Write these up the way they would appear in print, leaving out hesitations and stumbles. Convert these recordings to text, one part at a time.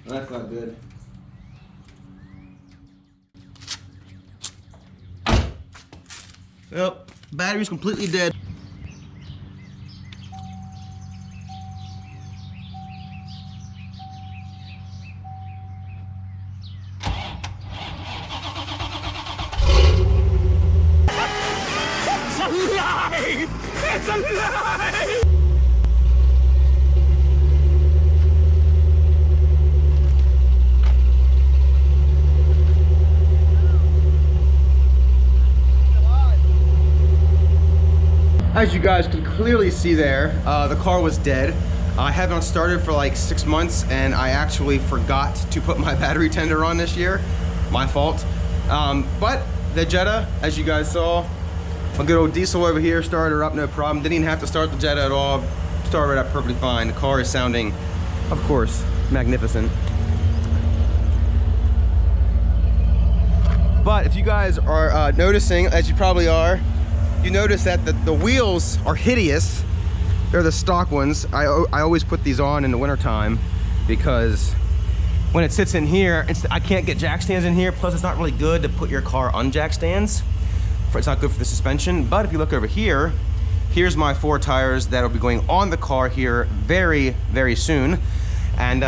That's not good. Well, battery's completely dead. It's a lie! It's a lie! As you guys can clearly see there, the car was dead. I haven't started for like 6 months and I actually forgot to put my battery tender on this year. My fault. But the Jetta, as you guys saw, my good old diesel over here started her up no problem. Didn't even have to start the Jetta at all. Started it up perfectly fine. The car is sounding, of course, magnificent. But if you guys are noticing, as you probably are, you notice that the wheels are hideous. They're the stock ones. I always put these on in the wintertime because when it sits in here, I can't get jack stands in here. Plus, it's not really good to put your car on jack stands. It's not good for the suspension. But if you look over here, here's my 4 tires that'll be going on the car here very, very soon. And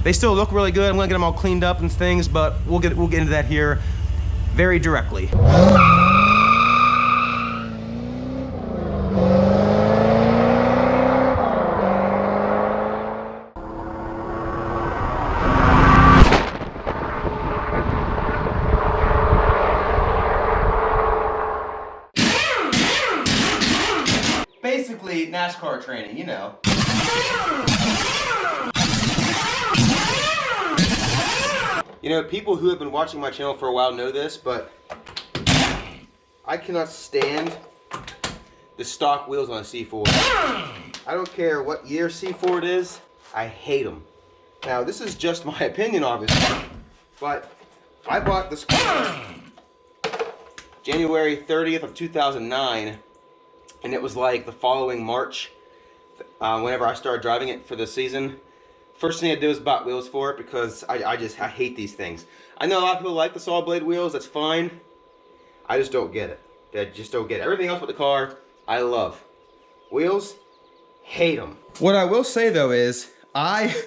they still look really good. I'm gonna get them all cleaned up and things, but we'll get into that here very directly. Basically, NASCAR training, you know. You know, people who have been watching my channel for a while know this, but I cannot stand the stock wheels on a C4. I don't care what year C4 it is, I hate them. Now, this is just my opinion, obviously, but I bought this car January 30th of 2009. And it was like the following March, whenever I started driving it for the season. First thing I did was bought wheels for it because I hate these things. I know a lot of people like the saw blade wheels, that's fine. I just don't get it. I just don't get it. Everything else with the car, I love. Wheels, hate them. What I will say though is, it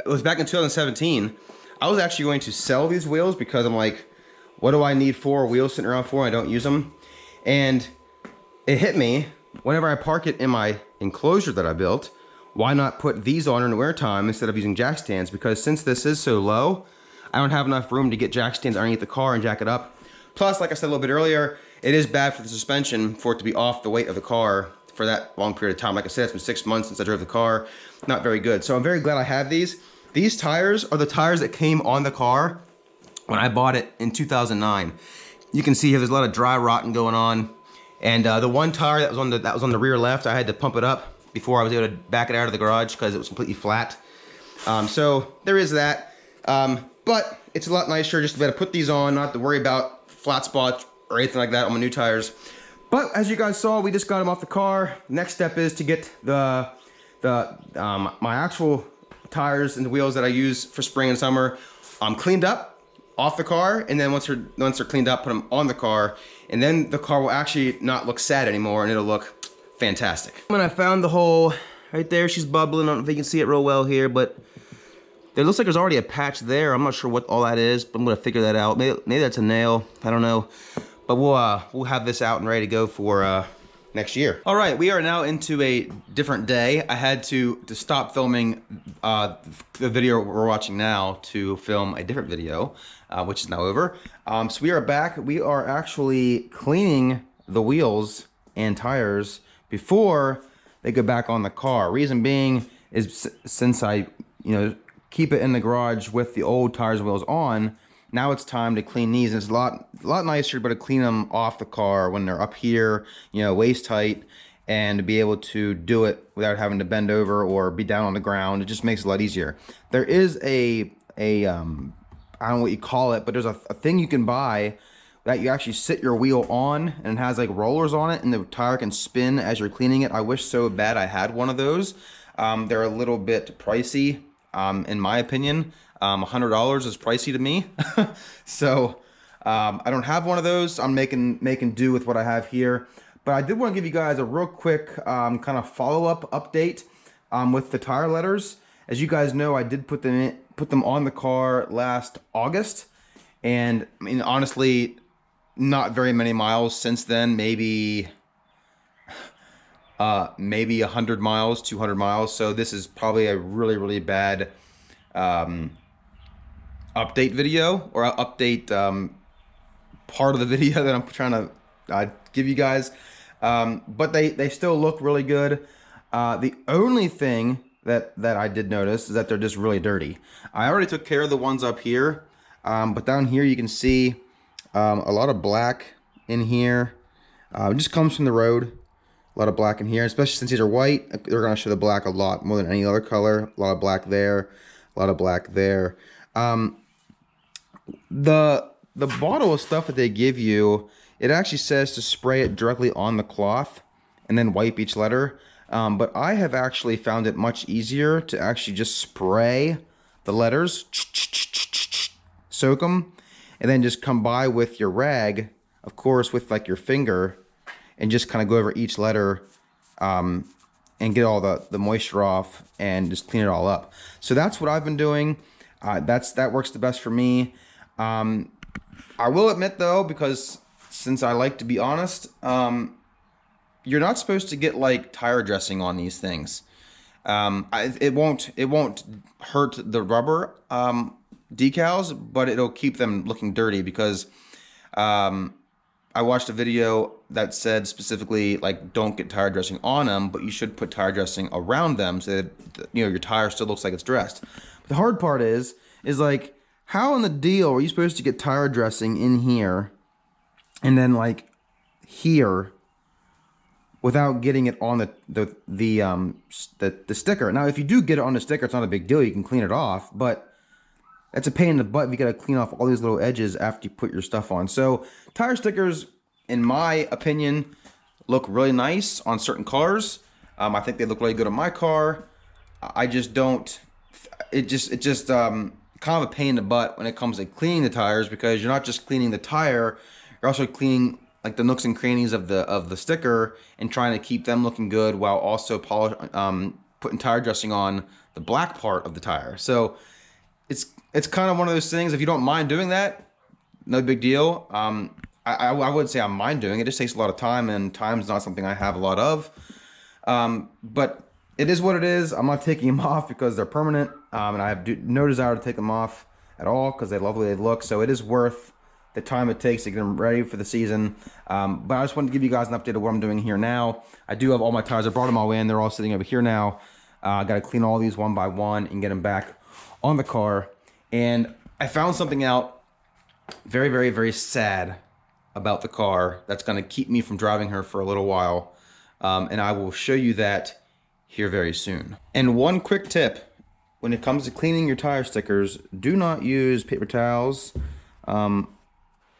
was back in 2017, I was actually going to sell these wheels because I'm like, what do I need 4 wheels sitting around for? I don't use them. And it hit me, whenever I park it in my enclosure that I built, why not put these on in the wintertime instead of using jack stands? Because since this is so low, I don't have enough room to get jack stands underneath the car and jack it up. Plus, like I said a little bit earlier, it is bad for the suspension for it to be off the weight of the car for that long period of time. Like I said, it's been 6 months since I drove the car. Not very good. So I'm very glad I have these. These tires are the tires that came on the car when I bought it in 2009. You can see here there's a lot of dry rotting going on. And the one tire that was on the rear left, I had to pump it up before I was able to back it out of the garage because it was completely flat. So there is that. But it's a lot nicer just to be able to put these on, not have to worry about flat spots or anything like that on my new tires. But as you guys saw, we just got them off the car. Next step is to get my actual tires and the wheels that I use for spring and summer cleaned up off the car, and then once they're cleaned up, put them on the car, and then the car will actually not look sad anymore and it'll look fantastic. When I found the hole right there, she's bubbling. I don't know if you can see it real well here, but it looks like there's already a patch there. I'm not sure what all that is, but I'm gonna figure that out. Maybe that's a nail, I don't know. But we'll have this out and ready to go for next year. All right, we are now into a different day. I had to stop filming the video we're watching now to film a different video, which is now over. So we are back. We are actually cleaning the wheels and tires before they go back on the car. Reason being is since I, keep it in the garage with the old tires and wheels on, now it's time to clean these. And it's a lot nicer, but to clean them off the car when they're up here, waist height, and to be able to do it without having to bend over or be down on the ground. It just makes it a lot easier. There is I don't know what you call it, but there's a thing you can buy that you actually sit your wheel on, and it has like rollers on it, and the tire can spin as you're cleaning it. I wish so bad I had one of those. They're a little bit pricey. in my opinion. $100 is pricey to me. So I don't have one of those. I'm making do with what I have here. But I did want to give you guys a real quick kind of follow-up update with the tire letters. As you guys know, I did put them on the car last August. And I mean, honestly, not very many miles since then. Maybe 100 miles, 200 miles. So this is probably a really, really bad update video, or update part of the video that I'm trying to give you guys. But they still look really good. The only thing that I did notice is that they're just really dirty. I already took care of the ones up here, but down here you can see a lot of black in here. It just comes from the road. A lot of black in here, especially since these are white. They're going to show the black a lot more than any other color. A lot of black there, a lot of black there. The bottle of stuff that they give you, it actually says to spray it directly on the cloth and then wipe each letter. But I have actually found it much easier to actually just spray the letters, soak them, and then just come by with your rag, of course, with like your finger, and just kind of go over each letter and get all the moisture off and just clean it all up. So that's what I've been doing. That works the best for me. I will admit though, because since I like to be honest, you're not supposed to get like tire dressing on these things. It won't hurt the rubber decals, but it'll keep them looking dirty because I watched a video that said specifically, like, don't get tire dressing on them, but you should put tire dressing around them so that, you know, your tire still looks like it's dressed. But the hard part is like, how in the deal are you supposed to get tire dressing in here and then like here without getting it on the sticker? Now, if you do get it on the sticker, it's not a big deal. You can clean it off, but that's a pain in the butt if you got to clean off all these little edges after you put your stuff on. So tire stickers, in my opinion, look really nice on certain cars. I think they look really good on my car. I just don't. It just kind of a pain in the butt when it comes to cleaning the tires, because you're not just cleaning the tire, you're also cleaning like the nooks and crannies of the sticker and trying to keep them looking good while also putting tire dressing on the black part of the tire. So it's kind of one of those things. If you don't mind doing that, no big deal. I wouldn't say I mind doing it. It just takes a lot of time, and time's not something I have a lot of. But it is what it is. I'm not taking them off because they're permanent, and I have no desire to take them off at all because they love the way they look. So it is worth the time it takes to get them ready for the season. But I just wanted to give you guys an update of what I'm doing here now. I do have all my tires. I brought them all in. They're all sitting over here now. I got to clean all these one by one and get them back on the car. And I found something out very, very, very sad about the car that's going to keep me from driving her for a little while. And I will show you that here very soon. And one quick tip, when it comes to cleaning your tire stickers, do not use paper towels.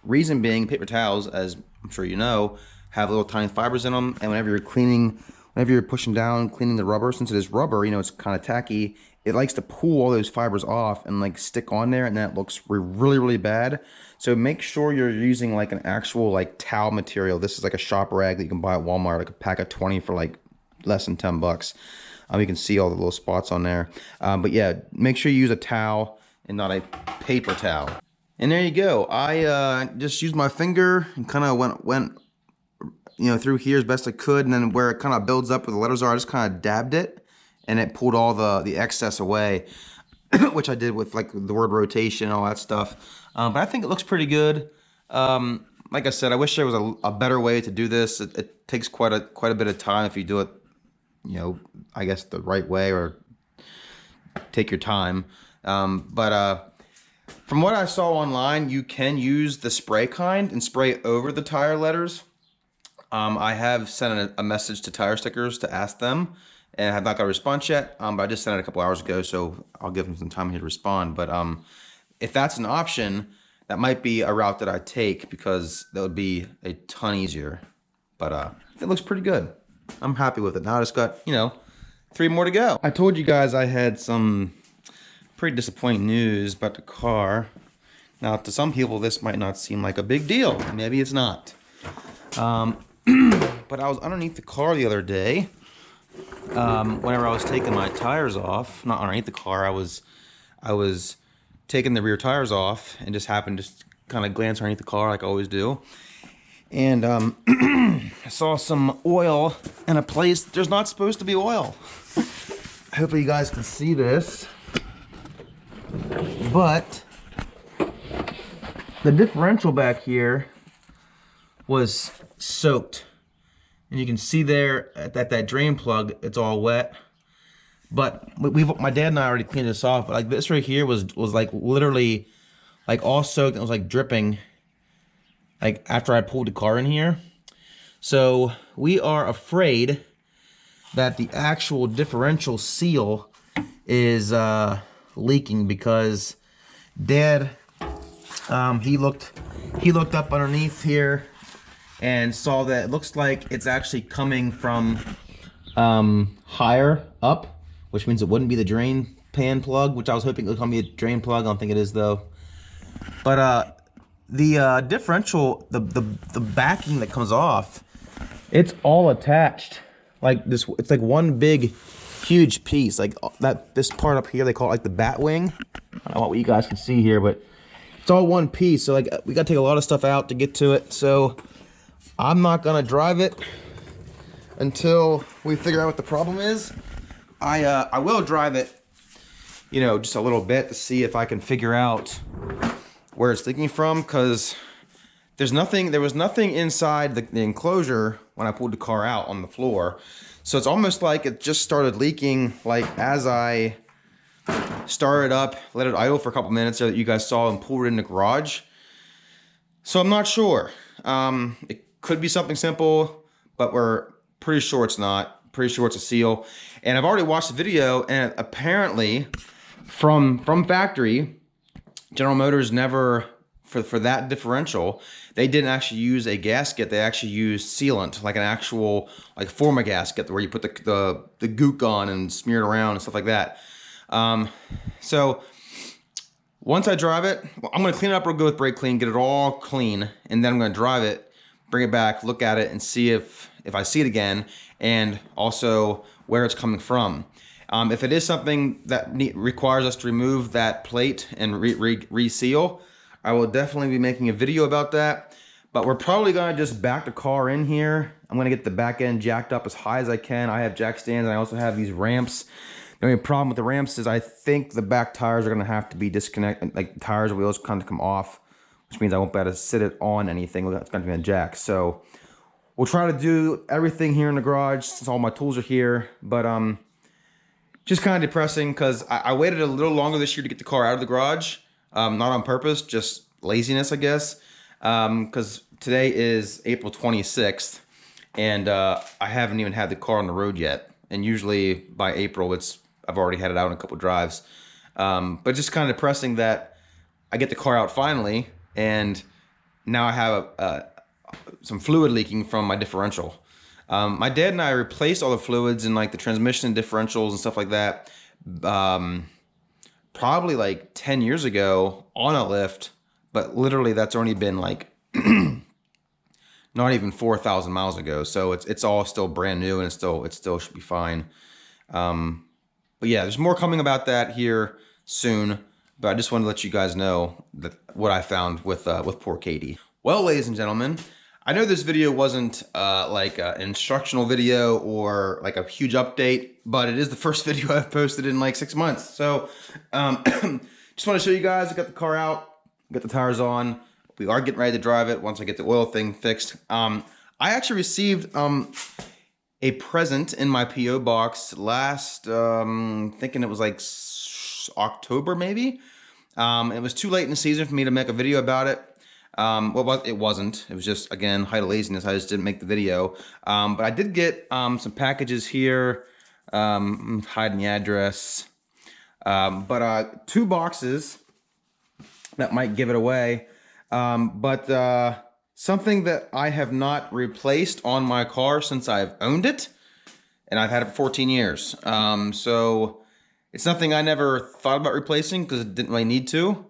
Reason being, paper towels, as I'm sure you know, have little tiny fibers in them, and whenever you're pushing down, cleaning the rubber, since it is rubber, you know, it's kind of tacky, it likes to pull all those fibers off and like stick on there, and that looks really, really bad. So make sure you're using like an actual like towel material. This is like a shop rag that you can buy at Walmart, like a pack of 20 for like less than 10 bucks. You can see all the little spots on there. But yeah, make sure you use a towel and not a paper towel. And there you go. I just used my finger and kind of went you know, through here as best I could, and then where it kind of builds up where the letters are, I just kind of dabbed it, and it pulled all the excess away, which I did with like the word rotation and all that stuff. But I think it looks pretty good. Like I said, I wish there was a better way to do this. It takes quite a bit of time if you do it, you know, I guess the right way, or take your time. From what I saw online, you can use the spray kind and spray over the tire letters. I have sent a message to Tire Stickers to ask them, and I have not got a response yet, but I just sent it a couple hours ago, so I'll give them some time here to respond. But if that's an option, that might be a route that I take, because that would be a ton easier. But it looks pretty good. I'm happy with it. Now I just got, you know, 3 more to go. I told you guys I had some pretty disappointing news about the car. Now, to some people, this might not seem like a big deal. Maybe it's not. But I was underneath the car the other day. Whenever I was taking my tires off, not underneath the car, I was taking the rear tires off and just happened to kind of glance underneath the car like I always do. And I saw some oil in a place there's not supposed to be oil. Hopefully you guys can see this. But the differential back here was soaked. And you can see there at that drain plug, it's all wet. But my dad and I already cleaned this off. But like this right here was like literally like all soaked. It was like dripping. Like after I pulled the car in here. So we are afraid that the actual differential seal is leaking because Dad he looked up underneath here and saw that it looks like it's actually coming from higher up, which means it wouldn't be the drain pan plug, which I was hoping it would be a drain plug. I don't think it is though. But the differential, the backing that comes off, it's all attached like this. It's like one big huge piece, like that. This part up here, they call it like the bat wing. I don't know what you guys can see here, but it's all one piece. So like we gotta take a lot of stuff out to get to it. So I'm not gonna drive it until we figure out what the problem is. I will drive it, you know, just a little bit to see if I can figure out where it's leaking from, because there was nothing inside the enclosure when I pulled the car out on the floor. So it's almost like it just started leaking like as I started up, let it idle for a couple minutes so that you guys saw, and pulled it in the garage. So I'm not sure. It could be something simple, but we're pretty sure it's not. Pretty sure it's a seal. And I've already watched the video, and apparently from factory, General Motors never, for that differential, they didn't actually use a gasket. They actually used sealant, like an actual like forma gasket, where you put the gook on and smear it around and stuff like that. So once I drive it, I'm gonna clean it up real good with brake clean, get it all clean, and then I'm gonna drive it, bring it back, look at it, and see if I see it again, and also where it's coming from. If it is something that requires us to remove that plate and reseal, I will definitely be making a video about that. But we're probably gonna just back the car in here. I'm gonna get the back end jacked up as high as I can. I have jack stands, and I also have these ramps. The only problem with the ramps is I think the back tires are gonna have to be disconnected, like the tires and wheels kind of come off, which means I won't be able to sit it on anything. It's gonna be a jack. So we'll try to do everything here in the garage since all my tools are here. But just kind of depressing because I waited a little longer this year to get the car out of the garage. Not on purpose, just laziness, I guess. Because today is April 26th, and I haven't even had the car on the road yet. And usually by April, I've already had it out on a couple drives. But just kind of depressing that I get the car out finally, and now I have some fluid leaking from my differential. My dad and I replaced all the fluids in like the transmission and differentials and stuff like that probably like 10 years ago on a lift, but literally that's only been like not even 4,000 miles ago. So it's all still brand new, and it still should be fine. But yeah, there's more coming about that here soon. But I just wanted to let you guys know that what I found with poor Katie. Well, ladies and gentlemen, I know this video wasn't like an instructional video or like a huge update, but it is the first video I've posted in like 6 months. So just want to show you guys, I got the car out, got the tires on. We are getting ready to drive it once I get the oil thing fixed. I actually received a present in my P.O. box last, thinking it was like October maybe. It was too late in the season for me to make a video about it. Well, it wasn't. It was just, again, height of laziness. I just didn't make the video. But I did get some packages here. Hiding the address. But 2 boxes that might give it away. But something that I have not replaced on my car since I've owned it. And I've had it for 14 years. So It's nothing I never thought about replacing because it didn't really need to.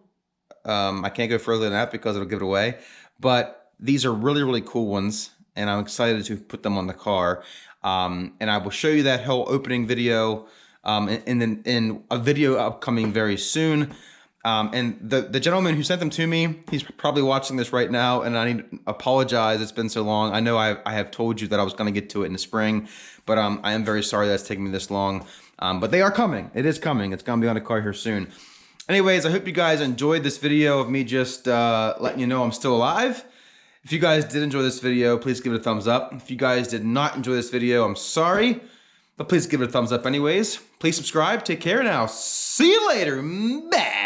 I can't go further than that because it'll give it away. But these are really, really cool ones, and I'm excited to put them on the car. And I will show you that whole opening video in a video upcoming very soon. And the gentleman who sent them to me, he's probably watching this right now, and I need to apologize. It's been so long. I know I have told you that I was going to get to it in the spring, but I am very sorry that's taking me this long. But they are coming. It is coming. It's going to be on the car here soon. Anyways, I hope you guys enjoyed this video of me just letting you know I'm still alive. If you guys did enjoy this video, please give it a thumbs up. If you guys did not enjoy this video, I'm sorry, but please give it a thumbs up anyways. Please subscribe. Take care now. See you later. Bye.